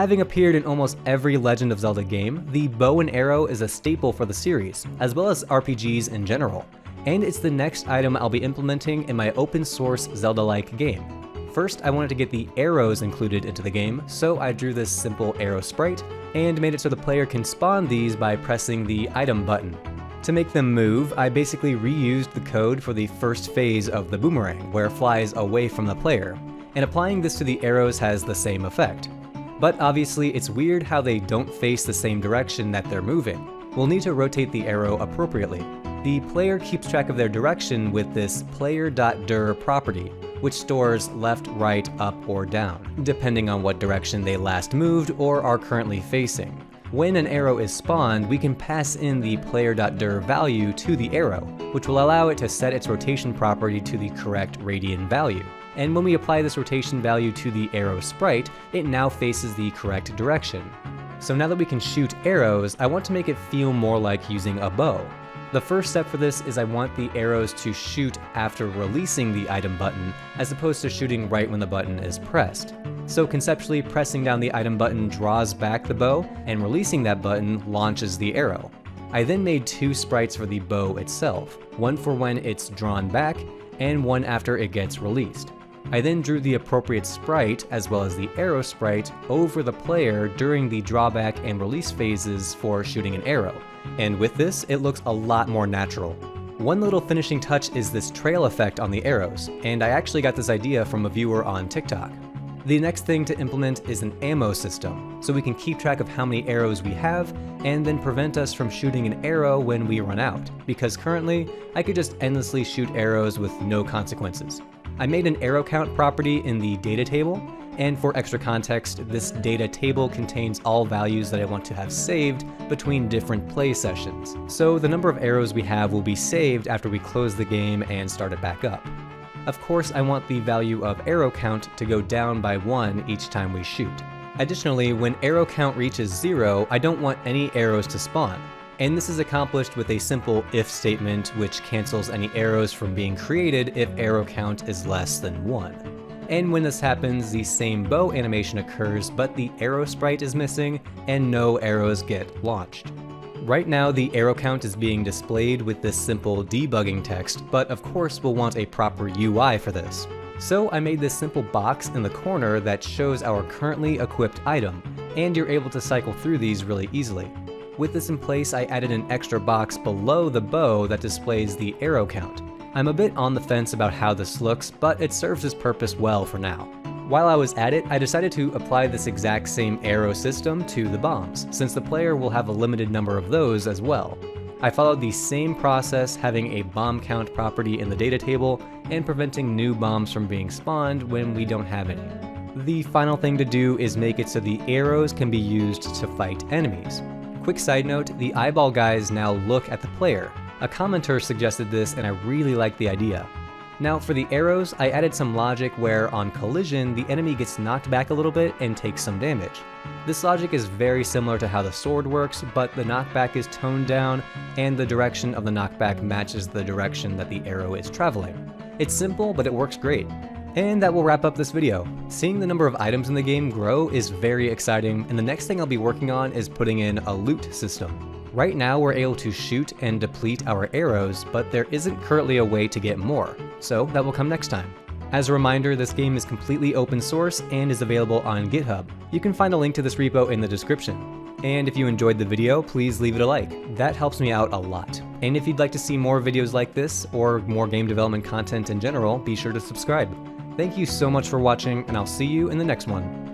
Having appeared in almost every Legend of Zelda game, the bow and arrow is a staple for the series, as well as RPGs in general, and it's the next item I'll be implementing in my open source Zelda-like game. First, I wanted to get the arrows included into the game, so I drew this simple arrow sprite, and made it so the player can spawn these by pressing the item button. To make them move, I basically reused the code for the first phase of the boomerang, where it flies away from the player, and applying this to the arrows has the same effect. But obviously, it's weird how they don't face the same direction that they're moving. We'll need to rotate the arrow appropriately. The player keeps track of their direction with this player.dir property, which stores left, right, up, or down, depending on what direction they last moved or are currently facing. When an arrow is spawned, we can pass in the player.dir value to the arrow, which will allow it to set its rotation property to the correct radian value. And when we apply this rotation value to the arrow sprite, it now faces the correct direction. So now that we can shoot arrows, I want to make it feel more like using a bow. The first step for this is I want the arrows to shoot after releasing the item button, as opposed to shooting right when the button is pressed. So conceptually, pressing down the item button draws back the bow, and releasing that button launches the arrow. I then made two sprites for the bow itself, one for when it's drawn back, and one after it gets released. I then drew the appropriate sprite, as well as the arrow sprite, over the player during the drawback and release phases for shooting an arrow, and with this, it looks a lot more natural. One little finishing touch is this trail effect on the arrows, and I actually got this idea from a viewer on TikTok. The next thing to implement is an ammo system, so we can keep track of how many arrows we have, and then prevent us from shooting an arrow when we run out, because currently, I could just endlessly shoot arrows with no consequences. I made an arrow count property in the data table, and for extra context, this data table contains all values that I want to have saved between different play sessions. So the number of arrows we have will be saved after we close the game and start it back up. Of course, I want the value of arrow count to go down by 1 each time we shoot. Additionally, when arrow count reaches 0, I don't want any arrows to spawn. And this is accomplished with a simple if statement which cancels any arrows from being created if arrow count is less than 1. And when this happens, the same bow animation occurs, but the arrow sprite is missing and no arrows get launched. Right now the arrow count is being displayed with this simple debugging text, but of course we'll want a proper UI for this. So I made this simple box in the corner that shows our currently equipped item, and you're able to cycle through these really easily. With this in place, I added an extra box below the bow that displays the arrow count. I'm a bit on the fence about how this looks, but it serves its purpose well for now. While I was at it, I decided to apply this exact same arrow system to the bombs, since the player will have a limited number of those as well. I followed the same process, having a bomb count property in the data table, and preventing new bombs from being spawned when we don't have any. The final thing to do is make it so the arrows can be used to fight enemies. Quick side note, the eyeball guys now look at the player. A commenter suggested this and I really like the idea. Now for the arrows, I added some logic where on collision, the enemy gets knocked back a little bit and takes some damage. This logic is very similar to how the sword works, but the knockback is toned down and the direction of the knockback matches the direction that the arrow is traveling. It's simple, but it works great. And that will wrap up this video. Seeing the number of items in the game grow is very exciting, and the next thing I'll be working on is putting in a loot system. Right now we're able to shoot and deplete our arrows, but there isn't currently a way to get more, so that will come next time. As a reminder, this game is completely open source and is available on Github. You can find a link to this repo in the description. And if you enjoyed the video, please leave it a like. That helps me out a lot. And if you'd like to see more videos like this, or more game development content in general, be sure to subscribe. Thank you so much for watching, and I'll see you in the next one.